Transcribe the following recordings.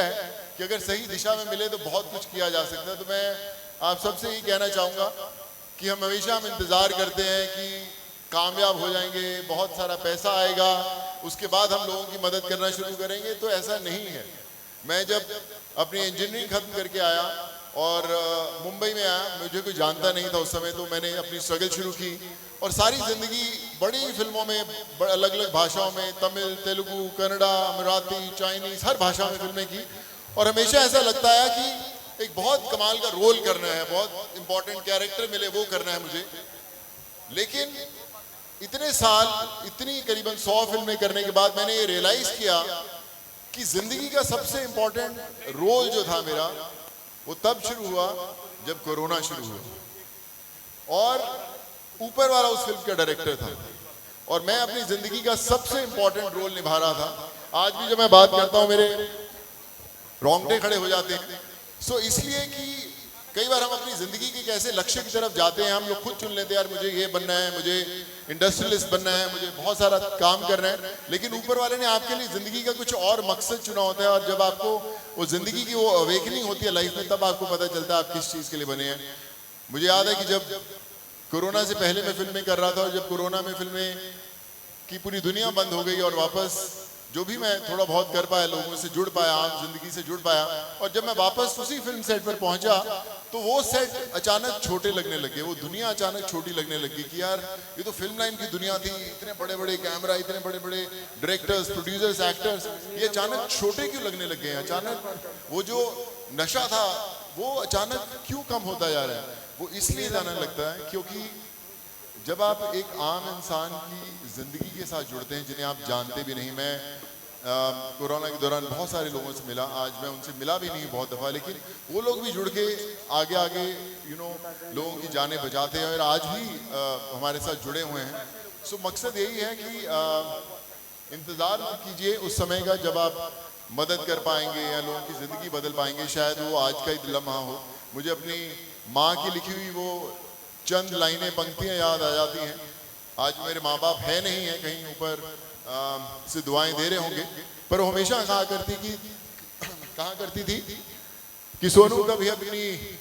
है कि अगर सही दिशा में मिले तो बहुत कुछ किया जा सकता है। तो मैं आप सबसे यही कहना चाहूँगा कि हम हमेशा इंतज़ार करते हैं कि कामयाब हो जाएंगे, बहुत सारा पैसा आएगा, उसके बाद हम लोगों की मदद करना शुरू करेंगे, तो ऐसा नहीं है। मैं जब अपनी इंजीनियरिंग खत्म करके आया और मुंबई में आया, मुझे कोई जानता नहीं था उस समय, तो मैंने अपनी स्ट्रगल शुरू की और सारी ज़िंदगी बड़ी फिल्मों में, अलग अलग भाषाओं में, तमिल, तेलुगु, कन्नड़ा, मराठी, चाइनीज़, हर भाषा में फिल्में की। और हमेशा ऐसा लगता है कि एक बहुत कमाल का रोल करना है, बहुत इंपॉर्टेंट कैरेक्टर मिले वो करना है मुझे। लेकिन इतने साल, इतनी करीबन 100 फिल्में करने के बाद मैंने ये रियलाइज किया कि जिंदगी का सबसे इंपॉर्टेंट रोल जो था मेरा, वो तब शुरू हुआ जब कोरोना शुरू हुआ और ऊपर वाला उस फिल्म का डायरेक्टर था और मैं अपनी जिंदगी का सबसे इंपॉर्टेंट रोल निभा रहा था। आज भी जब मैं बात करता हूं मेरे रोंगटे खड़े हो जाते हैं। सो इसलिए कि कई बार हम अपनी जिंदगी के कैसे लक्ष्य की तरफ जाते हैं, हम लोग खुद चुन लेते हैं, यार मुझे ये बनना है, मुझे इंडस्ट्रियलिस्ट बनना है, मुझे बहुत सारा काम करना है, लेकिन ऊपर वाले ने आपके लिए जिंदगी का कुछ और मकसद चुना होता है। और जब आपको वो जिंदगी की वो अवेकनिंग होती है लाइफ में, तब आपको पता चलता है आप किस चीज़ के लिए बने हैं। मुझे याद है कि जब कोरोना से पहले मैं फिल्में कर रहा था और जब कोरोना में फिल्में की पूरी दुनिया बंद हो गई और वापस जो भी मैं थोड़ा बहुत कर पाया, लोगों से जुड़ पाया, आम जिंदगी से जुड़ पाया, और जब मैं वापस उसी फिल्म सेट पर पहुंचा तो वो सेट अचानक छोटे लगने लगे, वो दुनिया अचानक छोटी लगने लगी कि यार ये तो फिल्म लाइन की दुनिया थी, इतने बड़े बड़े कैमरा, इतने बड़े बड़े डायरेक्टर्स, प्रोड्यूसर्स, एक्टर्स, ये अचानक छोटे क्यों लगने लगे हैं? अचानक वो जो नशा था वो अचानक क्यों कम होता जा रहा है? वो इसलिए जाने लगता है क्योंकि जब आप एक आम इंसान की जिंदगी के साथ जुड़ते हैं जिन्हें आप जानते भी नहीं। मैं कोरोना के दौरान बहुत सारे लोगों से मिला, आज मैं उनसे मिला भी नहीं बहुत दफ़ा, लेकिन वो लोग भी जुड़ के आगे आगे लोगों की जानें बचाते हैं और आज भी हमारे साथ जुड़े हुए हैं। सो मकसद यही है कि इंतज़ार कीजिए उस समय का जब आप मदद कर पाएंगे या लोगों की ज़िंदगी बदल पाएंगे। शायद वो आज का ही लम्हा हो। मुझे अपनी माँ की लिखी हुई वो चंद लाइनें, पंक्तियाँ याद आ जाती हैं। आज मेरे माँ बाप है नहीं है, कहीं ऊपर से दुआएं दे रहे होंगे, पर वो हमेशा कहा करती थी कि सोनू कभी अपनी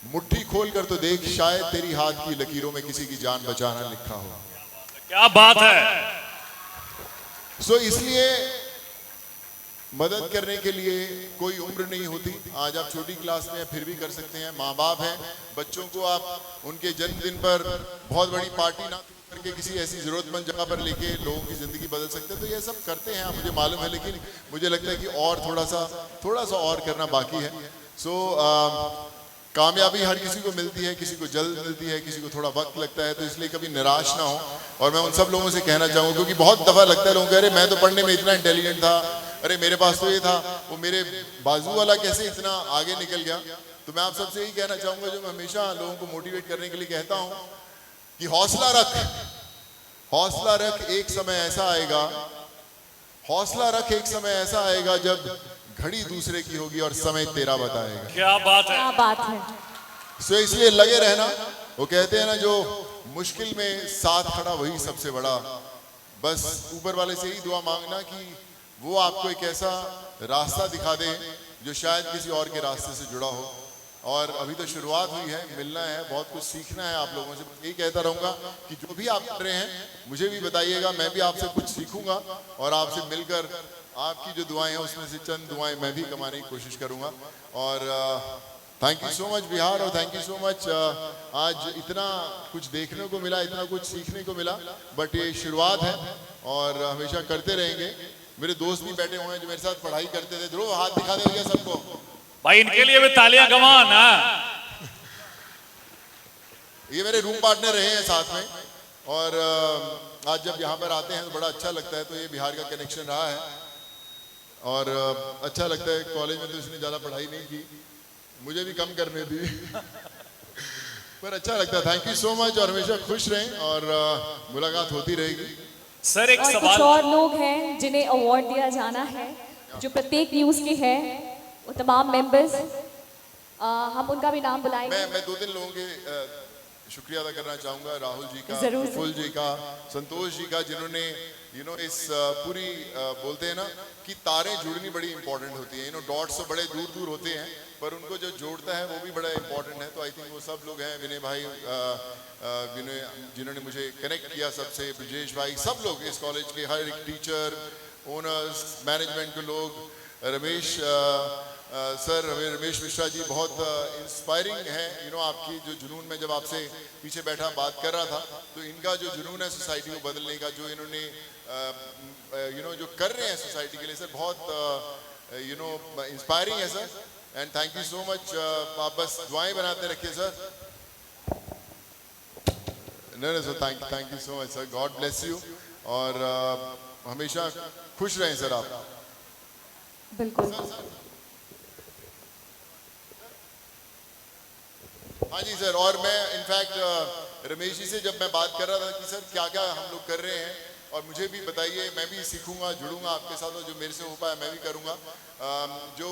मुट्ठी खोल कर तो देख, शायद तेरी हाथ की लकीरों में किसी की जान बचाना लिखा हो। क्या बात है। सो इसलिए मदद करने के लिए कोई उम्र नहीं होती। आज आप छोटी क्लास में फिर भी कर सकते हैं। माँ बाप हैं, बच्चों को आप उनके जन्मदिन पर बहुत बड़ी पार्टी ना करके किसी ऐसी जरूरतमंद जगह पर लेके लोगों की जिंदगी बदल सकते हैं। तो ये सब करते हैं, मुझे मालूम है, लेकिन मुझे लगता है कि और थोड़ा सा और करना बाकी है। सो कामयाबी हर किसी को मिलती है, किसी को जल्द मिलती है, किसी को थोड़ा वक्त लगता है, तो इसलिए कभी निराश ना हो। और मैं उन सब लोगों से कहना चाहूँगा, क्योंकि बहुत दफ़ा लगता है लोगों को, अरे मैं तो पढ़ने में इतना इंटेलिजेंट था, अरे मेरे पास तो ये था, वो मेरे बाजू वाला कैसे इतना आगे निकल गया। तो मैं आप सबसे यही कहना चाहूँगा, जो मैं हमेशा लोगों को मोटिवेट करने के लिए कहता हूँ कि हौसला रख, हौसला रख, एक समय ऐसा आएगा, हौसला रख, एक समय ऐसा आएगा जब घड़ी दूसरे की होगी और समय तेरा बताएगा। क्या बात है, क्या बात है। सो इसलिए लगे रहना। वो कहते हैं ना, जो मुश्किल में साथ खड़ा वही सबसे बड़ा। बस ऊपर वाले से ही दुआ मांगना कि वो आपको एक ऐसा रास्ता दिखा दे जो शायद किसी और के रास्ते से जुड़ा हो। और अभी तो शुरुआत हुई है, मिलना है, बहुत कुछ सीखना है आप लोगों से। यही कहता रहूँगा कि जो भी आप कर रहे हैं मुझे भी बताइएगा, मैं भी आपसे कुछ सीखूंगा और आपसे मिलकर आपकी जो दुआएं हैं उसमें से चंद दुआएं मैं भी कमाने की कोशिश करूँगा। और thank you so much Bihar, और थैंक यू सो मच। आज इतना कुछ देखने को मिला, इतना कुछ सीखने को मिला, बट ये शुरुआत है और हमेशा करते रहेंगे। मेरे दोस्त भी बैठे हुए हैं जो मेरे साथ पढ़ाई करते थे। ध्रुव, हाथ दिखा दे भैया सबको। भाई इनके लिए भी तालियां गवाना। ये मेरे रूम पार्टनर रहे हैं साथ में, और आज जब यहाँ पर आते हैं तो बड़ा अच्छा लगता है। तो ये बिहार का कनेक्शन रहा है और अच्छा लगता है। कॉलेज में तो इसने ज़्यादा पढ़ाई नहीं की, मुझे भी कम करने दी पर अच्छा लगता है। थैंक यू सो मच और हमेशा खुश रहें और मुलाकात होती रहेगी। सर एक और सवाल, कुछ और लोग हैं जिन्हें अवार्ड दिया जाना है, जो प्रत्येक न्यूज़ के हैं, वो तमाम मेंबर्स, हम उनका भी नाम बुलाएंगे। मैं 2-3 लोगों के शुक्रिया अदा करना चाहूँगा। राहुल जी का, जरूर। फुल जी का, संतोष जी का, जिन्होंने इस पूरी बोलते हैं ना कि तारें जुड़नी बड़ी इंपॉर्टेंट होती हैं। डॉट्स तो बड़े दूर दूर होते हैं, पर उनको जो जोड़ता है वो भी बड़ा इंपॉर्टेंट है। तो आई थिंक वो सब लोग हैं, विनय भाई, विनय जिन्होंने मुझे कनेक्ट किया सबसे, ब्रजेश भाई, सब लोग इस कॉलेज के, हर एक टीचर, ओनर्स, मैनेजमेंट के लोग, रमेश सर, रमेश मिश्रा जी बहुत इंस्पायरिंग है। आपकी जो जुनून में, जब आपसे पीछे बैठा बात कर रहा था, तो इनका जो जुनून है सोसाइटी को बदलने का, जो इन्होंने जो कर रहे हैं सोसाइटी के लिए सर, बहुत इंस्पायरिंग है sir. And thank you so much. आप बस दुआएं बनाते रखिए सर। नहीं sir, thank you so much sir, God bless you, और हमेशा खुश रहें सर आप। बिल्कुल। हाँ जी सर, और मैं इनफैक्ट रमेश जी से जब मैं बात कर रहा था कि सर क्या क्या हम लोग कर रहे हैं, और मुझे भी बताइए, मैं भी सीखूंगा, जुड़ूंगा आपके साथ, और जो मेरे से हो पाया मैं भी करूंगा। जो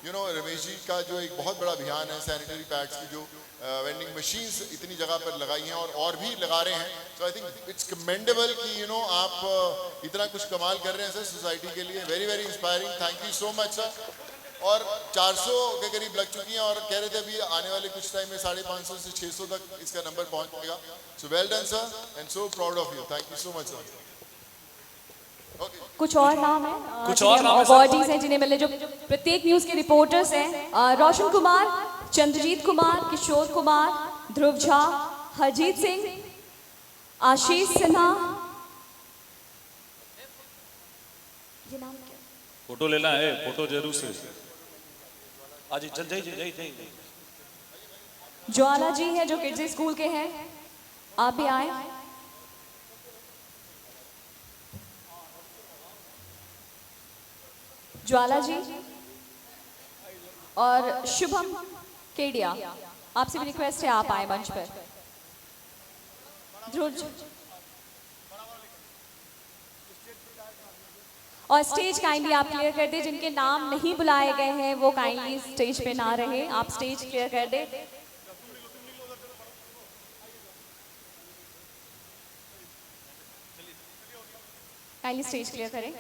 रमेश जी का जो एक बहुत बड़ा अभियान है, सैनिटरी पैड्स की जो वेंडिंग मशीन्स इतनी जगह पर लगाई हैं और भी लगा रहे हैं, तो आई थिंक इट्स कमेंडेबल कि आप इतना कुछ कमाल कर रहे हैं सर सोसाइटी के लिए। Very very inspiring, thank you so much sir. और 400 के करीब लग चुकी हैं, और कह रहे थे अभी आने वाले कुछ टाइम में 550 से 600 तक इसका नंबर पहुंच जाएगा। So well done sir, and so proud of you, thank you so much sir. कुछ और नाम है, कुछ और नाम है सर? अवॉर्डीज हैं जिन्हें मिले, जो प्रत्येक न्यूज के रिपोर्टर्स हैं। रोशन कुमार, चंद्रजीत कुमार, किशोर कुमार, ध्रुव झा, हरजीत सिंह, आशीष सिन्हा। ये नाम क्या? फोटो लेना है, फोटो जरूर से। आज चल जाइए। ज्वाला जी है जो किड्स स्कूल के हैं, आप भी आए। ज्वाला जी और शुभम केडिया, आपसे भी रिक्वेस्ट है आप आए मंच पर। ध्रुव और स्टेज काइंडली आप क्लियर कर दे, जिनके नाम नहीं बुलाए गए हैं वो काइंडली स्टेज पे ना रहे, आप स्टेज क्लियर कर दे। काइंडली स्टेज क्लियर करें।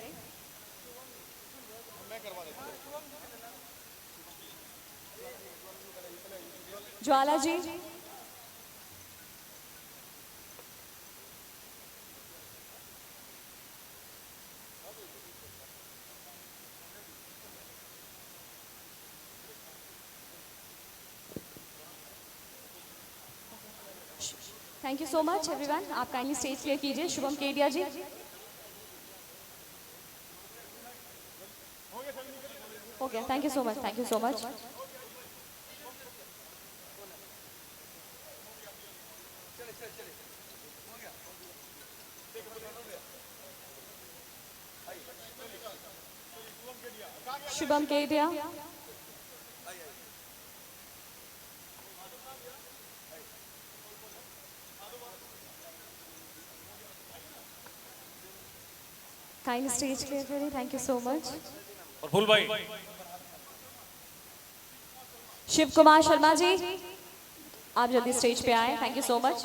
Jwala ji, thank you so much everyone, आप काइंडली स्टेज क्लियर कीजिए। शुभम केडिया जी, हो गया, thank you so much, thank you so much. Shubham Kedia, kindly stage clear करें, थैंक यू सो मच। और फूल भाई, शिव कुमार शर्मा जी, आप जल्दी स्टेज पे आए, thank you so much,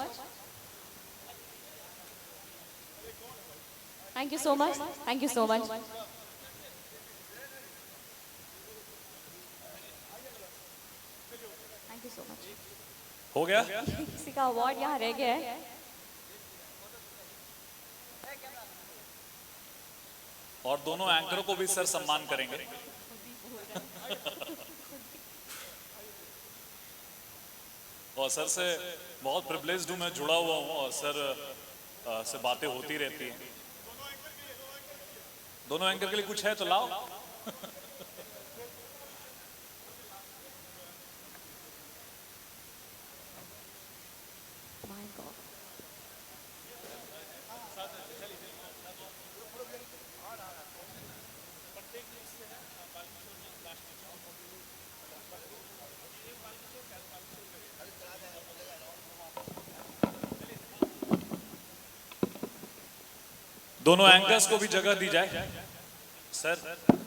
thank you so much, thank you so much. Thank you so much. हो गया? किसी का अवार्ड यहाँ रह गया है। और दोनों एंकरों को भी सर सम्मान करेंगे। और सर से बहुत प्रिविलेज्ड हूँ, मैं जुड़ा हुआ हूँ, और सर से बातें होती रहती हैं। दोनों एंकर के लिए कुछ है तो लाओ। My God. दोनों एंकर्स को भी जगह दी जाए सर,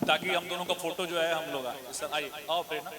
ताकि हम दोनों का फोटो जो है हम लोग आए। सर आइए, आओ फिर ना।